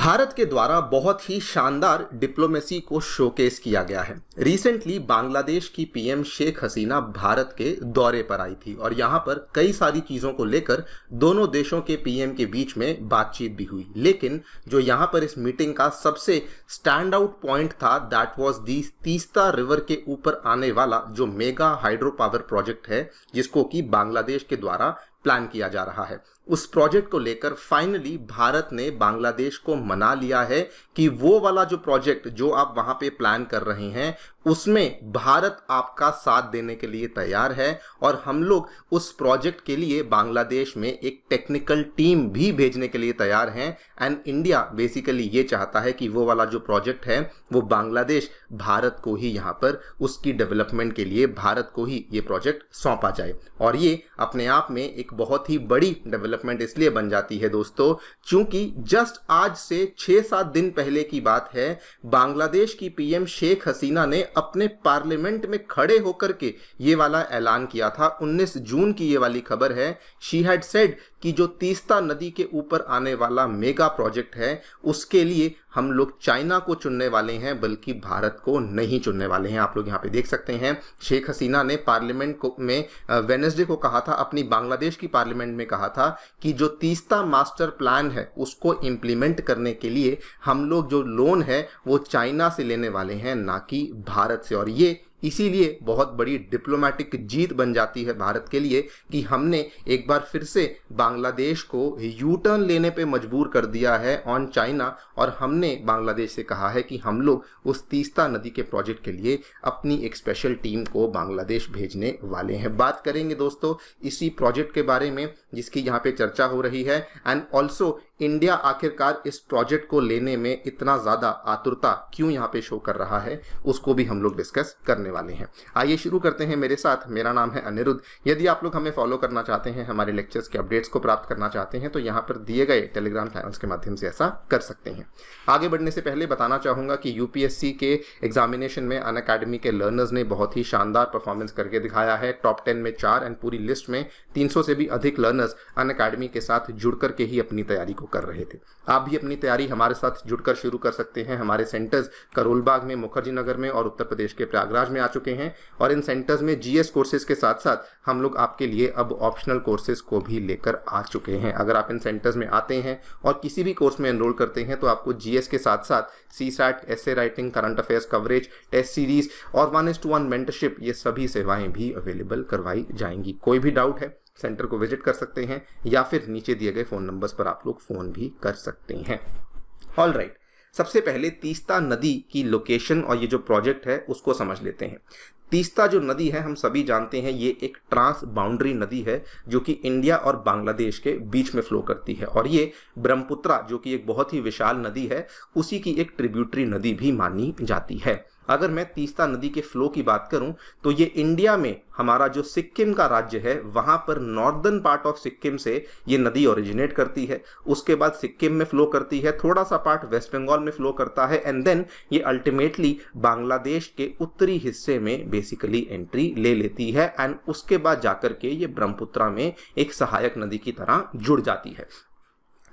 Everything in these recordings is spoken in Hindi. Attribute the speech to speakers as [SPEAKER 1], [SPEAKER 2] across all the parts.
[SPEAKER 1] भारत के द्वारा बहुत ही शानदार डिप्लोमेसी को शोकेस किया गया है। रिसेंटली बांग्लादेश की पीएम शेख हसीना भारत के दौरे पर आई थी और यहाँ पर कई सारी चीज़ों को लेकर दोनों देशों के पीएम के बीच में बातचीत भी हुई। लेकिन जो यहाँ पर इस मीटिंग का सबसे स्टैंड आउट पॉइंट था that was the Teesta river के ऊपर आने वाला जो मेगा हाइड्रो पावर प्रोजेक्ट है जिसको कि बांग्लादेश के द्वारा प्लान किया जा रहा है। उस प्रोजेक्ट को लेकर फाइनली भारत ने बांग्लादेश को मना लिया है कि वो वाला जो प्रोजेक्ट जो आप वहां पे प्लान कर रहे हैं उसमें भारत आपका साथ देने के लिए तैयार है और हम लोग उस प्रोजेक्ट के लिए बांग्लादेश में एक टेक्निकल टीम भी भेजने के लिए तैयार हैं। एंड इंडिया बेसिकली ये चाहता है कि वो वाला जो प्रोजेक्ट है वो बांग्लादेश भारत को ही यहाँ पर उसकी डेवलपमेंट के लिए भारत को ही ये प्रोजेक्ट सौंपा जाए। और ये अपने आप में एक बहुत ही बड़ी डेवलपमेंट इसलिए बन जाती है दोस्तों क्योंकि जस्ट आज से 6-7 दिन पहले की बात है, बांग्लादेश की पीएम शेख हसीना ने अपने पार्लियामेंट में खड़े होकर के ये वाला ऐलान किया था। 19 जून की ये वाली खबर है। शी हैड सेड कि जो तीस्ता नदी के ऊपर आने वाला मेगा प्रोजेक्ट है उसके लिए हम लोग चाइना को चुनने वाले हैं बल्कि भारत को नहीं चुनने वाले हैं। आप लोग यहाँ पे देख सकते हैं शेख हसीना ने पार्लियामेंट में वेडनेसडे को कहा था, अपनी बांग्लादेश की पार्लियामेंट में कहा था कि जो तीस्ता मास्टर प्लान है उसको इम्प्लीमेंट करने के लिए हम लोग जो लोन है वो चाइना से लेने वाले हैं ना कि भारत से। और ये इसीलिए बहुत बड़ी डिप्लोमेटिक जीत बन जाती है भारत के लिए कि हमने एक बार फिर से बांग्लादेश को यू टर्न लेने पे मजबूर कर दिया है ऑन चाइना। और हमने बांग्लादेश से कहा है कि हम लोग उस तीस्ता नदी के प्रोजेक्ट के लिए अपनी एक स्पेशल टीम को बांग्लादेश भेजने वाले हैं। बात करेंगे दोस्तों इसी प्रोजेक्ट के बारे में जिसकी यहाँ पे चर्चा हो रही है एंड ऑल्सो इंडिया आखिरकार इस प्रोजेक्ट को लेने में इतना ज़्यादा आतुरता क्यों यहाँ पे शो कर रहा है उसको भी हम लोग डिस्कस करने वाले हैं। आइए शुरू करते हैं मेरे साथ। मेरा नाम है अनिरुद्ध। यदि आप लोग हमें फॉलो करना चाहते हैं, हमारे लेक्चर्स के अपडेट्स को प्राप्त करना चाहते हैं तो यहाँ पर दिए गए टेलीग्राम चैनल्स के माध्यम से ऐसा कर सकते हैं। आगे बढ़ने से पहले बताना चाहूँगा कि यूपीएससी के एग्जामिनेशन में अनअकैडमी के लर्नर्स ने बहुत ही शानदार परफॉर्मेंस करके दिखाया है। टॉप 10 में 4 एंड पूरी लिस्ट में 300 से भी अधिक लर्नर्स अनअकैडमी के साथ जुड़ करके ही अपनी तैयारी को कर रहे थे। आप भी अपनी तैयारी हमारे साथ जुड़कर शुरू कर सकते हैं। हमारे सेंटर्स करोलबाग में, मुखर्जी नगर में और उत्तर प्रदेश के प्रयागराज में आ चुके हैं और इन सेंटर्स में जीएस कोर्सेज के साथ साथ हम लोग आपके लिए अब ऑप्शनल कोर्सेज को भी लेकर आ चुके हैं। अगर आप इन सेंटर्स में आते हैं और किसी भी कोर्स में एनरोल करते हैं तो आपको जीएस के साथ साथ CSAT, essay writing, current affairs coverage, test series और 1:1 मेंटरशिप ये सभी सेवाएं भी अवेलेबल करवाई जाएंगी। कोई भी डाउट है सेंटर को विजिट कर सकते हैं या फिर नीचे दिए गए फ़ोन नंबर्स पर आप लोग फ़ोन भी कर सकते हैं। ऑल राइट, सबसे पहले तीस्ता नदी की लोकेशन और ये जो प्रोजेक्ट है उसको समझ लेते हैं। तीस्ता जो नदी है हम सभी जानते हैं ये एक ट्रांस बाउंड्री नदी है जो कि इंडिया और बांग्लादेश के बीच में फ्लो करती है और ये ब्रह्मपुत्रा जो कि एक बहुत ही विशाल नदी है उसी की एक ट्रिब्यूटरी नदी भी मानी जाती है। अगर मैं तीस्ता नदी के फ्लो की बात करूं तो ये इंडिया में हमारा जो सिक्किम का राज्य है वहां पर नॉर्दर्न पार्ट ऑफ सिक्किम से ये नदी ओरिजिनेट करती है, उसके बाद सिक्किम में फ्लो करती है, थोड़ा सा पार्ट वेस्ट बंगाल में फ्लो करता है एंड देन ये अल्टीमेटली बांग्लादेश के उत्तरी हिस्से में बेसिकली एंट्री ले लेती है एंड उसके बाद जाकर के ये ब्रह्मपुत्रा में एक सहायक नदी की तरह जुड़ जाती है।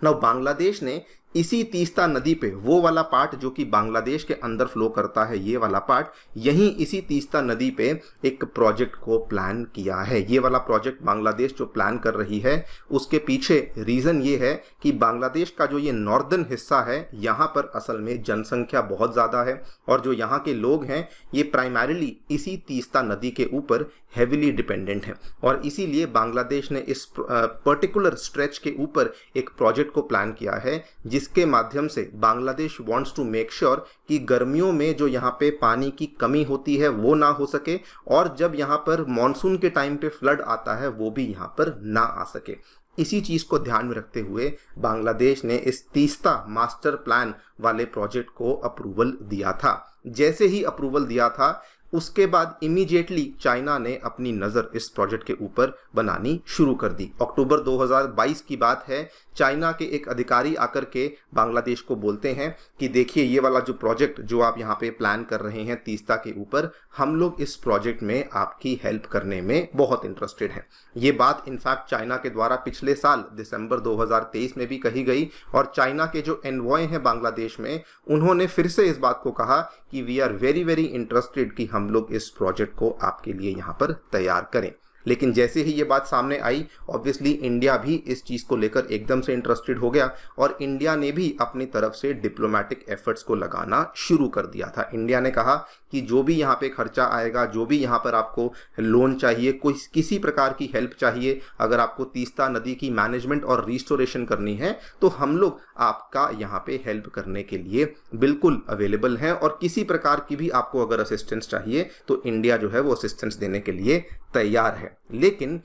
[SPEAKER 1] नाउ बांग्लादेश ने इसी तीस्ता नदी पे वो वाला पार्ट जो कि बांग्लादेश के अंदर फ्लो करता है, ये वाला पार्ट यहीं इसी तीस्ता नदी पे एक प्रोजेक्ट को प्लान किया है। ये वाला प्रोजेक्ट बांग्लादेश जो प्लान कर रही है उसके पीछे रीज़न ये है कि बांग्लादेश का जो ये नॉर्दर्न हिस्सा है यहाँ पर असल में जनसंख्या बहुत ज़्यादा है और जो यहाँ के लोग हैं ये प्राइमरीली इसी तीस्ता नदी के ऊपर हेविली डिपेंडेंट हैं और इसीलिए बांग्लादेश ने इस पर्टिकुलर स्ट्रेच के ऊपर एक प्रोजेक्ट को प्लान किया है जिसके माध्यम से Bangladesh wants to make sure कि गर्मियों में जो यहाँ पे पानी की कमी होती है वो ना हो सके और जब यहाँ पर मॉनसून के टाइम पे फ्लड आता है वो भी यहाँ पर ना आ सके। इसी चीज़ को ध्यान में रखते हुए बांग्लादेश ने इस तीस्ता मास्टर प्लान वाले प्रोजेक्ट को अप्रूवल दिया था। जैसे ही अप्रूवल दिया था उसके बाद इमीडिएटली चाइना ने अपनी नज़र इस प्रोजेक्ट के ऊपर बनानी शुरू कर दी। अक्टूबर 2022 की बात है, चाइना के एक अधिकारी आकर के बांग्लादेश को बोलते हैं कि देखिए ये वाला जो प्रोजेक्ट जो आप यहाँ पे प्लान कर रहे हैं तीस्ता के ऊपर, हम लोग इस प्रोजेक्ट में आपकी हेल्प करने में बहुत इंटरेस्टेड हैं। ये बात इनफैक्ट चाइना के द्वारा पिछले साल दिसंबर 2023 में भी कही गई और चाइना के जो एनवॉय हैं बांग्लादेश में, उन्होंने फिर से इस बात को कहा कि we are very very interested कि हम लोग इस प्रोजेक्ट को आपके लिए यहाँ पर तैयार करें। लेकिन जैसे ही ये बात सामने आई, ऑब्वियसली इंडिया भी इस चीज़ को लेकर एकदम से इंटरेस्टेड हो गया और इंडिया ने भी अपनी तरफ से डिप्लोमेटिक एफर्ट्स को लगाना शुरू कर दिया था। इंडिया ने कहा कि जो भी यहाँ पे खर्चा आएगा, जो भी यहाँ पर आपको लोन चाहिए, कोई किसी प्रकार की हेल्प चाहिए, अगर आपको तीस्ता नदी की मैनेजमेंट और रिस्टोरेशन करनी है तो हम लोग आपका यहाँ पे हेल्प करने के लिए बिल्कुल अवेलेबल हैं और किसी प्रकार की भी आपको अगर असिस्टेंस चाहिए तो इंडिया जो है वो असिस्टेंस देने के लिए तैयार है। लेकिन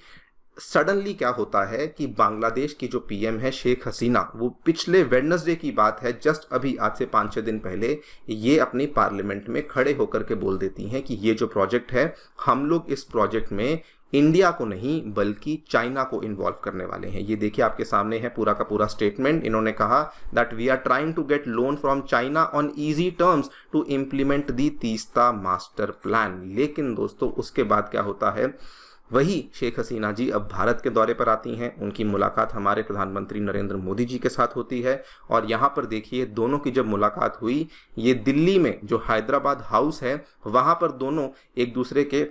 [SPEAKER 1] सडनली क्या होता है कि बांग्लादेश की जो पीएम है शेख हसीना, वो पिछले वेडनेसडे की बात है, जस्ट अभी आज से 5-6 दिन पहले ये अपनी पार्लियामेंट में खड़े होकर के बोल देती हैं कि ये जो प्रोजेक्ट है, हम लोग इस प्रोजेक्ट में इंडिया को नहीं बल्कि चाइना को इन्वॉल्व करने वाले हैं। ये देखिए आपके सामने है पूरा का पूरा स्टेटमेंट। इन्होंने कहा that we are trying to get loan from China on easy terms to implement the Teesta master plan. लेकिन दोस्तों उसके बाद क्या होता है, वही शेख हसीना जी अब भारत के दौरे पर आती हैं। उनकी मुलाकात हमारे प्रधानमंत्री नरेंद्र मोदी जी के साथ होती है और यहाँ पर देखिए दोनों की जब मुलाकात हुई, ये दिल्ली में जो हैदराबाद हाउस है वहाँ पर दोनों एक दूसरे के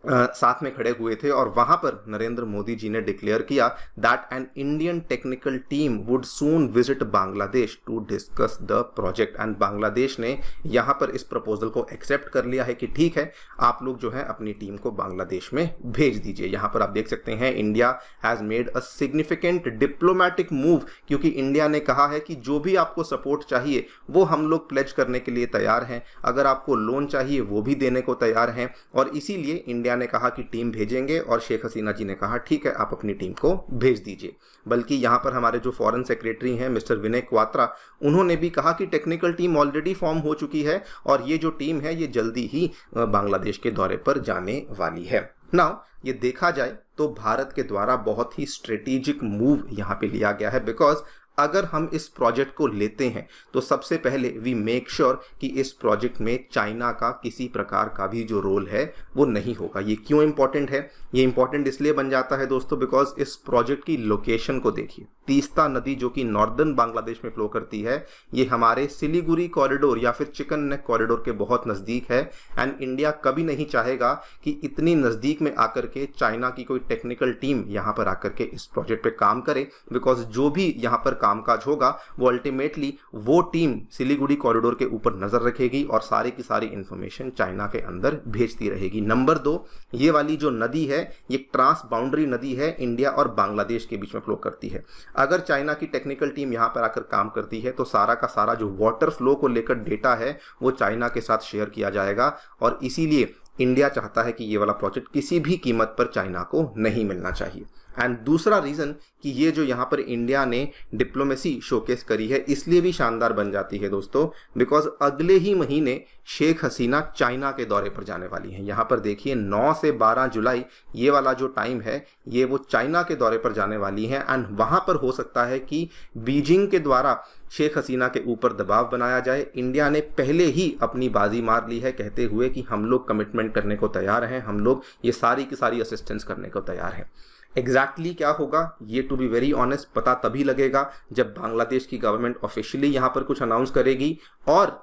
[SPEAKER 1] साथ में खड़े हुए थे और वहां पर नरेंद्र मोदी जी ने डिक्लेयर किया that an Indian technical team would soon visit Bangladesh to discuss the project. And Bangladesh ने यहां पर इस प्रपोजल को एक्सेप्ट कर लिया है कि ठीक है, आप लोग जो है अपनी टीम को बांग्लादेश में भेज दीजिए। यहां पर आप देख सकते हैं India has made a significant diplomatic move, क्योंकि इंडिया ने कहा है कि जो भी आपको सपोर्ट चाहिए वो हम लोग प्लेज करने के लिए तैयार हैं, अगर आपको लोन चाहिए वो भी देने को तैयार हैं। और इसीलिए इंडिया ने कहा कि टीम भेजेंगे और शेख हसीना जी ने कहा ठीक है, आप अपनी टीम को भेज दीजिए। बल्कि यहां पर हमारे जो फॉरेन सेक्रेटरी हैं मिस्टर विनय क्वात्रा, उन्होंने भी कहा कि टेक्निकल टीम ऑलरेडी फॉर्म हो चुकी है और ये जो टीम है ये जल्दी ही बांग्लादेश के दौरे पर जाने वाली है। नाउ ये देखा जाए तो भारत के द्वारा बहुत ही स्ट्रेटेजिक मूव यहां पे लिया गया है, बिकॉज अगर हम इस प्रोजेक्ट को लेते हैं तो सबसे पहले वी मेक श्योर कि इस प्रोजेक्ट में चाइना का किसी प्रकार का भी जो रोल है वो नहीं होगा। ये क्यों इंपॉर्टेंट है? ये इंपॉर्टेंट इसलिए बन जाता है दोस्तों बिकॉज इस प्रोजेक्ट की लोकेशन को देखिए। तीस्ता नदी जो कि नॉर्दर्न बांग्लादेश में फ्लो करती है, ये हमारे सिलीगुड़ी कॉरिडोर या फिर चिकन नेक कॉरिडोर के बहुत नज़दीक है। एंड इंडिया कभी नहीं चाहेगा कि इतनी नज़दीक में आकर के चाइना की कोई टेक्निकल टीम यहाँ पर आकर के इस प्रोजेक्ट पे काम करे, बिकॉज जो भी यहाँ पर कामकाज होगा वो अल्टीमेटली वो टीम सिलीगुड़ी कॉरिडोर के ऊपर नजर रखेगी और सारी की सारी इंफॉर्मेशन चाइना के अंदर भेजती रहेगी। नंबर 2, ये वाली जो नदी है ये ट्रांस बाउंड्री नदी है, इंडिया और बांग्लादेश के बीच में फ्लो करती है। अगर चाइना की टेक्निकल टीम यहाँ पर आकर काम करती है तो सारा का सारा जो वाटर फ्लो को लेकर डेटा है वो चाइना के साथ शेयर किया जाएगा और इसीलिए इंडिया चाहता है कि ये वाला प्रोजेक्ट किसी भी कीमत पर चाइना को नहीं मिलना चाहिए। एंड दूसरा रीज़न कि ये जो यहाँ पर इंडिया ने डिप्लोमेसी शोकेस करी है इसलिए भी शानदार बन जाती है दोस्तों, बिकॉज अगले ही महीने शेख हसीना चाइना के दौरे पर जाने वाली हैं। यहाँ पर देखिए 9 से 12 जुलाई ये वाला जो टाइम है ये वो चाइना के दौरे पर जाने वाली हैं। एंड वहाँ पर हो सकता है कि बीजिंग के द्वारा शेख हसीना के ऊपर दबाव बनाया जाए। इंडिया ने पहले ही अपनी बाजी मार ली है कहते हुए कि हम लोग कमिटमेंट करने को तैयार हैं, हम लोग ये सारी की सारी असिस्टेंस करने को तैयार हैं। एग्जैक्टली क्या होगा ये टू बी वेरी ऑनेस्ट पता तभी लगेगा जब बांग्लादेश की गवर्नमेंट ऑफिशियली यहाँ पर कुछ अनाउंस करेगी। और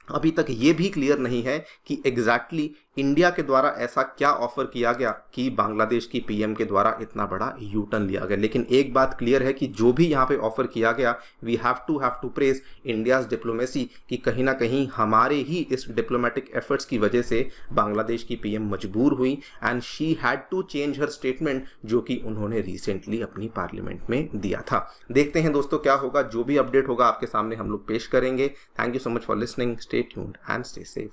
[SPEAKER 1] अभी तक ये भी क्लियर नहीं है कि एग्जैक्टली इंडिया के द्वारा ऐसा क्या ऑफर किया गया कि बांग्लादेश की पीएम के द्वारा इतना बड़ा यू टर्न लिया गया। लेकिन एक बात क्लियर है कि जो भी यहाँ पे ऑफर किया गया we have to praise India's diplomacy कि कहीं ना कहीं हमारे ही इस डिप्लोमेटिक एफर्ट्स की वजह से बांग्लादेश की पीएम मजबूर हुई and she had to change her statement जो कि उन्होंने रिसेंटली अपनी पार्लियामेंट में दिया था। देखते हैं दोस्तों क्या होगा, जो भी अपडेट होगा आपके सामने हम लोग पेश करेंगे। Thank you so much for listening, stay tuned and stay safe.